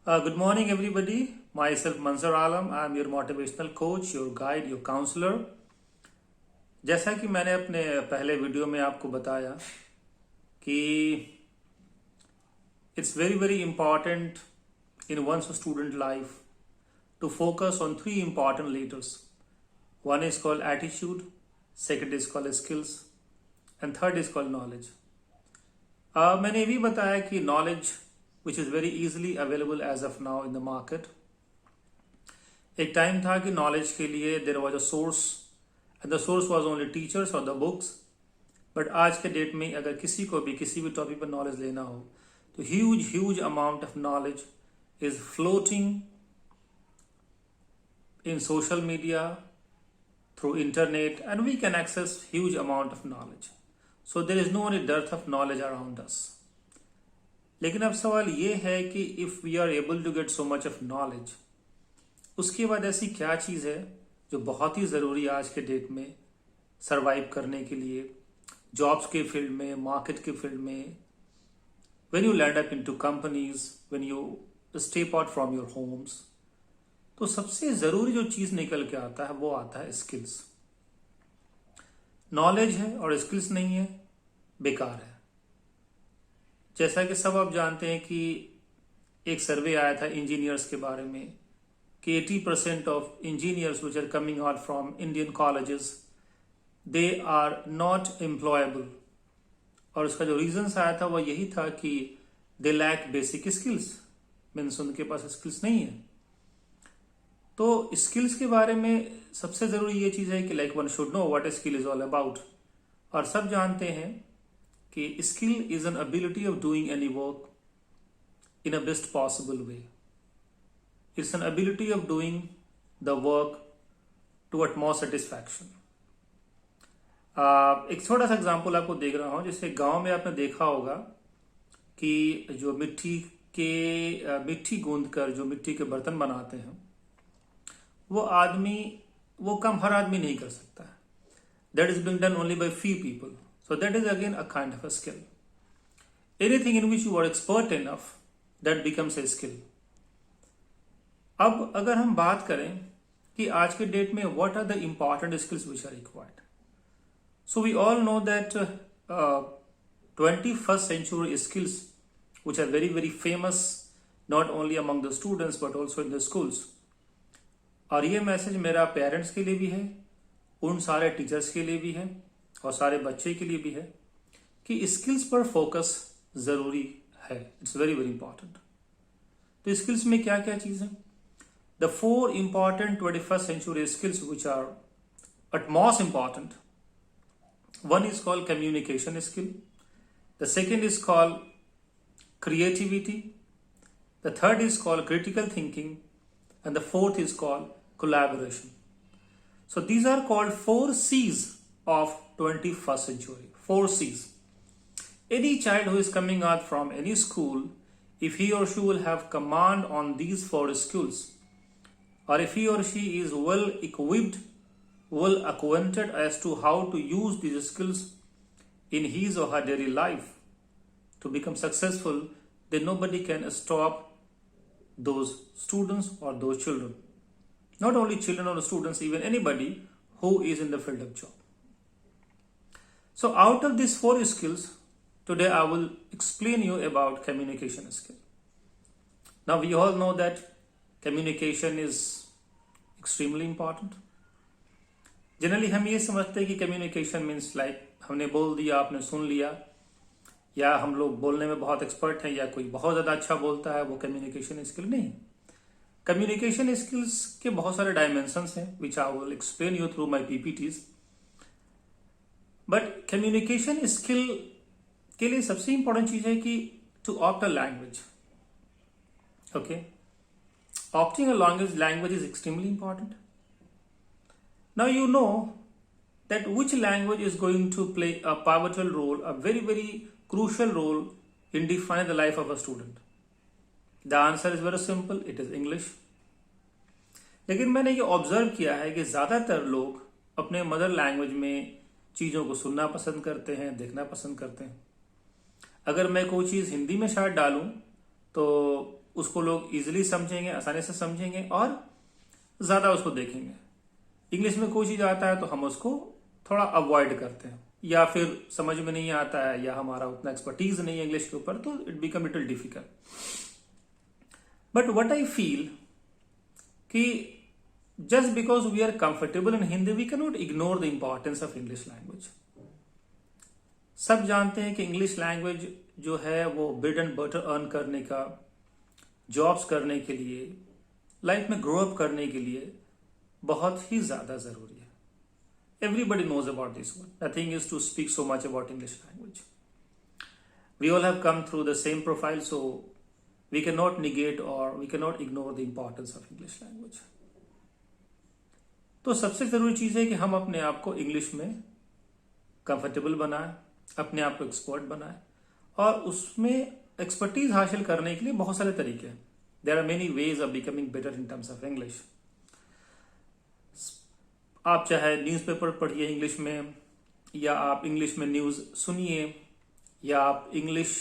Good morning, everybody. Myself, Mansur Alam. I am your motivational coach, your guide, your counselor. जैसा कि मैंने अपने पहले वीडियो में आपको बताया कि it's very very important in one's student life to focus on three important letters. One is called attitude, second is called skills, and third is called knowledge. मैंने ये भी बताया कि knowledge which is very easily available as of now in the market. एक time था कि knowledge के लिए there was a source and the source was only teachers और द बुक्स. बट आज के डेट में अगर किसी को भी किसी भी टॉपिक पर नॉलेज लेना हो तो huge amount of knowledge is floating in social media through internet and we can access huge amount of knowledge. So there is no any dearth of knowledge around us. लेकिन अब सवाल ये है कि if we are able to get so much of knowledge, उसके बाद ऐसी क्या चीज़ है जो बहुत ही ज़रूरी है आज के डेट में सरवाइव करने के लिए, जॉब्स के फील्ड में, मार्केट के फील्ड में, when you land up into companies, when you step out from your homes. तो सबसे ज़रूरी जो चीज़ निकल के आता है वो आता है स्किल्स. नॉलेज है और स्किल्स नहीं है, बेकार है. जैसा कि सब आप जानते हैं कि एक सर्वे आया था इंजीनियर्स के बारे में कि 80% of engineers which are coming out from Indian colleges they are not employable. और उसका जो रीजंस आया था वो यही था कि they lack basic skills, means उनके पास स्किल्स नहीं है. तो स्किल्स के बारे में सबसे ज़रूरी ये चीज़ है कि like one should know what skill is all about. और सब जानते हैं कि skill is an ability of doing any work in a best possible way. It's an ability of doing the work to utmost satisfaction. एक छोटा सा example आपको देख रहा हूँ. जैसे गांव में आपने देखा होगा कि जो मिट्टी गूंद कर जो मिट्टी के बर्तन बनाते हैं वो काम हर आदमी नहीं कर सकता है. That is being done only by few people. So that is again a kind of a skill. Anything in which you are expert enough, that becomes a skill. अब अगर हम बात करें कि आज के डेट में what are the important skills which are required. So we all know that 21st century skills which are very very famous not only among the students but also in the schools. और ये message मेरा parents के लिए भी है, उन सारे teachers के लिए भी है और सारे बच्चे के लिए भी है कि स्किल्स पर फोकस ज़रूरी है. It's very very important. तो स्किल्स में क्या क्या चीज़ है? The 4 important 21st century skills which are at most important. One is called communication skill. The second is called creativity. The third is called critical thinking. And the fourth is called collaboration. So these are called 4 C's of 21st century. 4 C's. Any child who is coming out from any school, if he or she will have command on these 4 skills, or if he or she is well equipped, well acquainted as to how to use these skills in his or her daily life to become successful, then nobody can stop those students or those children. Not only children or students, even anybody who is in the field of job. So out of these 4 skills, today I will explain you about communication skill. Now we all know that communication is extremely important. Generally हम ये समझते हैं कि communication means like हमने बोल दिया, आपने सुन लिया, या हम लोग बोलने में बहुत एक्सपर्ट हैं या कोई बहुत ज़्यादा अच्छा बोलता है, वो कम्युनिकेशन स्किल नहीं. कम्युनिकेशन स्किल्स के बहुत सारे डायमेंशंस हैं which I will explain you through my PPTs. But communication skill के लिए सबसे इंपॉर्टेंट चीज़ है कि to opt a language. Okay, opting a language is extremely important. Now you know that which language is going to play a pivotal role, a very very crucial role in defining the life of a student. The answer is very simple, it is English. लेकिन मैंने ये observe किया है कि ज़्यादातर लोग अपने mother language में चीज़ों को सुनना पसंद करते हैं, देखना पसंद करते हैं. अगर मैं कोई चीज़ हिंदी में शायद डालूं तो उसको लोग इजीली समझेंगे, आसानी से समझेंगे और ज़्यादा उसको देखेंगे। इंग्लिश में कोई चीज़ आता है तो हम उसको थोड़ा अवॉइड करते हैं, या फिर समझ में नहीं आता है, या हमारा उतना एक्सपर्टीज नहीं है इंग्लिश के ऊपर, तो it become little difficult. But what I feel कि just because we are comfortable in Hindi we can not ignore the importance of English language. सब जानते हैं कि इंग्लिश लैंग्वेज जो है वो ब्रेड एंड बटर अर्न करने का, जॉब्स करने के लिए, लाइफ में ग्रो अप करने के लिए बहुत ही ज्यादा जरूरी है। Everybody knows about this one, nothing is to speak so much about English language. We all have come through the same profile, so we can not negate or we can not ignore the importance of English language. तो सबसे जरूरी चीज है कि हम अपने आप को इंग्लिश में कंफर्टेबल बनाएं, अपने आप को एक्सपर्ट बनाएं, और उसमें एक्सपर्टीज हासिल करने के लिए बहुत सारे तरीके हैं। There are many ways of becoming better in terms of English. आप चाहे न्यूज़पेपर पढ़िए इंग्लिश में, या आप इंग्लिश में न्यूज़ सुनिए, या आप इंग्लिश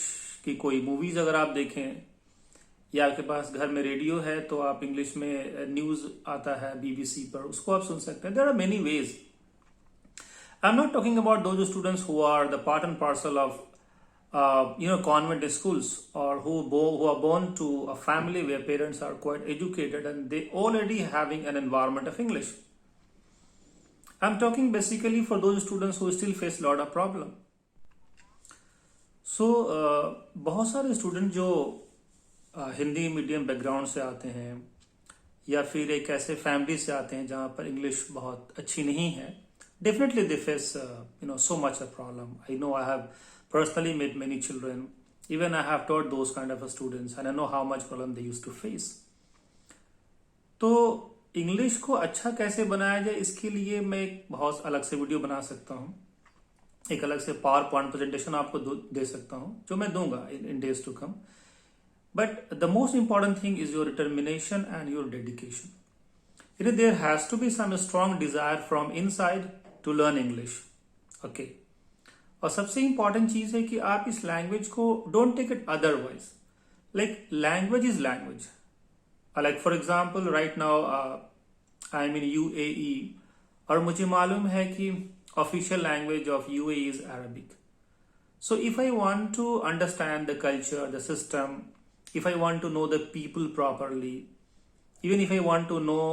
की कोई मूवीज अगर आप देखें, या आपके पास घर में रेडियो है तो आप इंग्लिश में न्यूज़ आता है बीबीसी पर, उसको आप सुन सकते हैं। There are many ways. I'm not talking about those students who are the part and parcel of, convent schools, or who are born to a family where parents are quite educated and they already having an environment of English. I'm talking basically for those students who still face a lot of problem. So, बहुत सारे student जो Hindi medium background से आते हैं, या फिर एक ऐसे फैमिली से आते हैं जहाँ पर इंग्लिश बहुत अच्छी नहीं है, definitely they face so much a problem. I know I have personally met many children, even I have taught those kind of students, and I know how much problem they used to face. तो English को अच्छा कैसे बनाया जाए, इसके लिए मैं एक बहुत अलग से वीडियो बना सकता हूँ, एक अलग से पावर पॉइंट प्रेजेंटेशन आपको दे सकता हूँ, जो मैं दूंगा in days to come. But the most important thing is your determination and your dedication. There has to be some strong desire from inside to learn English. Okay. और सबसे important चीज है कि आप इस लैंग्वेज को don't take it otherwise, like language is language. Like for example right now I am in UAE, और मुझे मालूम है कि official language of UAE is Arabic. So if I want to understand the culture, the system, if I want to know the people properly, even if I want to know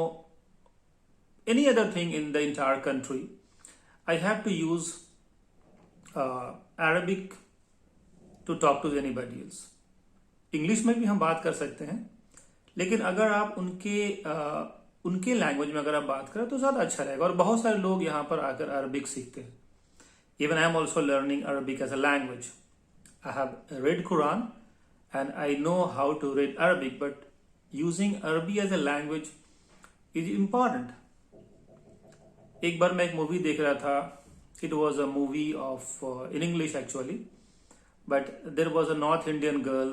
any other thing in the entire country, I have to use Arabic to talk to anybody else. English में भी हम बात कर सकते हैं, लेकिन अगर आप उनके लैंग्वेज में अगर आप बात करें तो ज़्यादा अच्छा रहेगा। और बहुत सारे लोग यहाँ पर आकर अरबिक सीखते हैं। Even I am also learning Arabic as a language. I have read Quran and I know how to read Arabic, but using Arabic as a language is important. एक बार मैं एक मूवी देख रहा था, it was a movie of in English actually, but there was a North Indian girl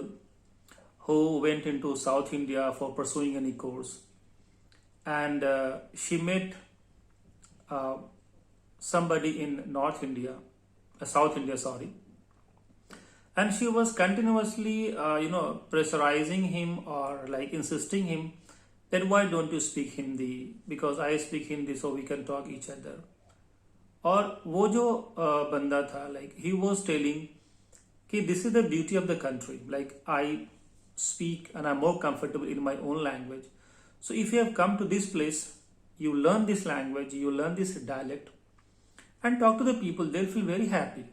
who went into South India for pursuing any course, and she met somebody in South India, sorry. And she was continuously, pressurizing him or like insisting him that why don't you speak Hindi? Because I speak Hindi, so we can talk each other. और वो जो बंदा था, like he was telling कि this is the beauty of the country. Like I speak and I'm more comfortable in my own language. So if you have come to this place, you learn this language, you learn this dialect, and talk to the people. They'll feel very happy.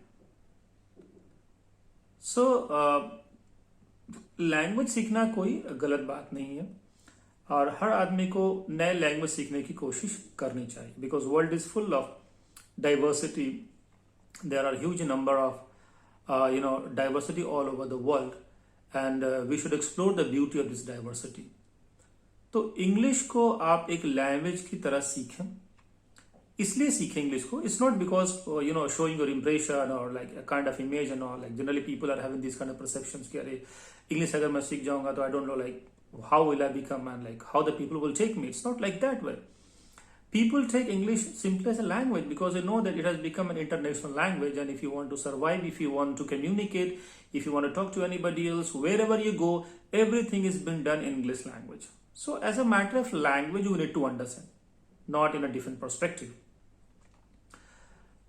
So language सीखना कोई गलत बात नहीं है, और हर आदमी को नए लैंग्वेज सीखने की कोशिश करनी चाहिए, because world is full of diversity. There are huge number of diversity all over the world, and we should explore the beauty of this diversity. तो इंग्लिश को आप एक लैंग्वेज की तरह सीखें, इसलिए सीखें इंग्लिश को। It's not because showing your impression or like a kind of image and all. Like generally people are having this kind of perceptions कि अरे इंग्लिश अगर मैं सीख जाऊंगा तो I don't know like how will I become and like how the people will take me. It's not like that way. people take English simply as a language because they know that it has become an international language, and if you want to survive, if you want to communicate, if you want to talk to anybody else, wherever you go, everything is being done in English language. So as a matter of language, you need to understand, not in a different perspective.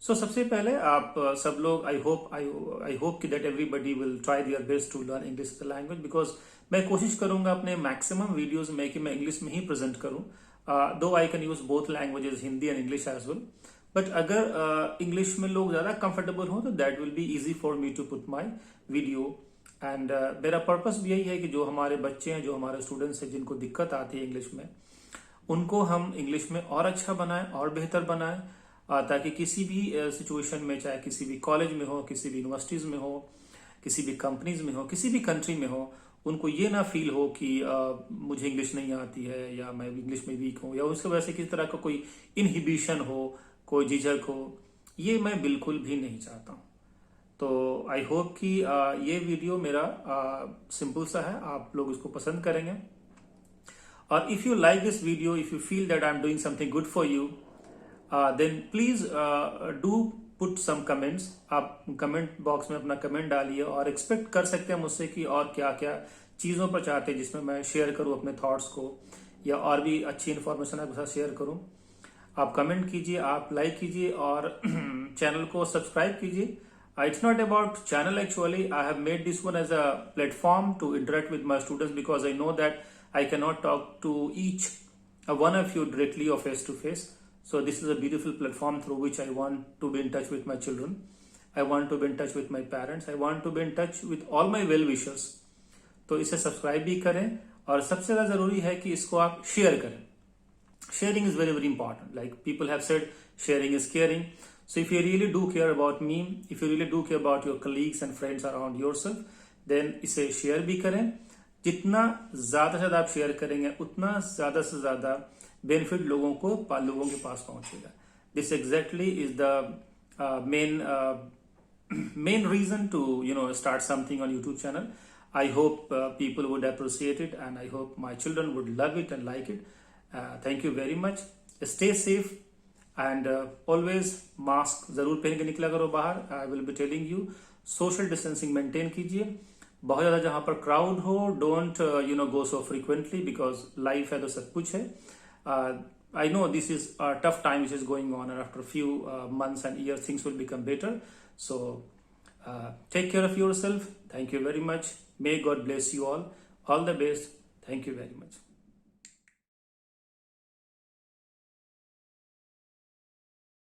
So सबसे पहले आप सब लोग I hope कि that everybody will try their best to learn English as a language, because मैं कोशिश करूंगा अपने मैक्सिमम वीडियोस में कि मैं इंग्लिश में ही प्रेजेंट करूं, though I can use both languages, Hindi and English as well. But अगर इंग्लिश में लोग ज़्यादा कंफर्टेबल हो तो that will be easy for me to put my video. And मेरा पर्पस भी यही है कि जो हमारे बच्चे हैं, जो हमारे स्टूडेंट्स हैं, जिनको दिक्कत आती है इंग्लिश में, उनको हम इंग्लिश में और अच्छा बनाएं और बेहतर बनाएं, ताकि किसी भी सिचुएशन में, चाहे किसी भी कॉलेज में हो, किसी भी यूनिवर्सिटीज में हो, किसी भी कंपनीज में हो, किसी भी कंट्री में हो, उनको ये ना फील हो कि मुझे इंग्लिश नहीं आती है या मैं इंग्लिश में वीक हूँ या उसकी वजह से किसी तरह का कोई इनहिबिशन हो, कोई झिझक हो. ये मैं बिल्कुल भी नहीं चाहता हूँ. तो आई होप कि ये वीडियो मेरा सिंपल सा है, आप लोग इसको पसंद करेंगे. और if you like this video, if you feel that I am doing something good for you, then please do put some comments. आप कमेंट बॉक्स में अपना कमेंट डालिए और एक्सपेक्ट कर सकते हैं मुझसे कि और क्या क्या चीज़ों पर चाहते हैं जिसमें मैं शेयर करूं अपने थॉट्स को, या और भी अच्छी इन्फॉर्मेशन आपके साथ शेयर करूं. आप कमेंट कीजिए, आप लाइक कीजिए और चैनल को सब्सक्राइब कीजिए. It's not about channel actually. I have made this one as a platform to interact with my students because I know that I cannot talk to each one of you directly or face to face. So this is a beautiful platform through which I want to be in touch with my children. I want to be in touch with my parents. I want to be in touch with all my well-wishers. तो इसे subscribe भी करें और सबसे ज़्यादा ज़रूरी है कि इसको आप शेयर करें. Sharing is very very important. Like people have said, sharing is caring. So if you really do care about me, if you really do care about your colleagues and friends around yourself, then इसे share भी करें. जितना ज़्यादा से ज़्यादा आप share करेंगे, उतना ज़्यादा से ज़्यादा बेनिफिट लोगों के पास पहुंचेगा. This exactly is the main reason to start something on YouTube channel. I hope people would appreciate it and I hope my children would love it and like it. Thank you very much. Stay safe and always mask जरूर पहन के निकला करो बाहर. I will be telling you, social distancing maintain कीजिए. बहुत ज्यादा जहां पर क्राउड हो, don't go so frequently, because life है तो सब कुछ है. I know this is a tough time which is going on, and after a few months and years things will become better. So take care of yourself. Thank you very much. May God bless you all. All the best. Thank you very much.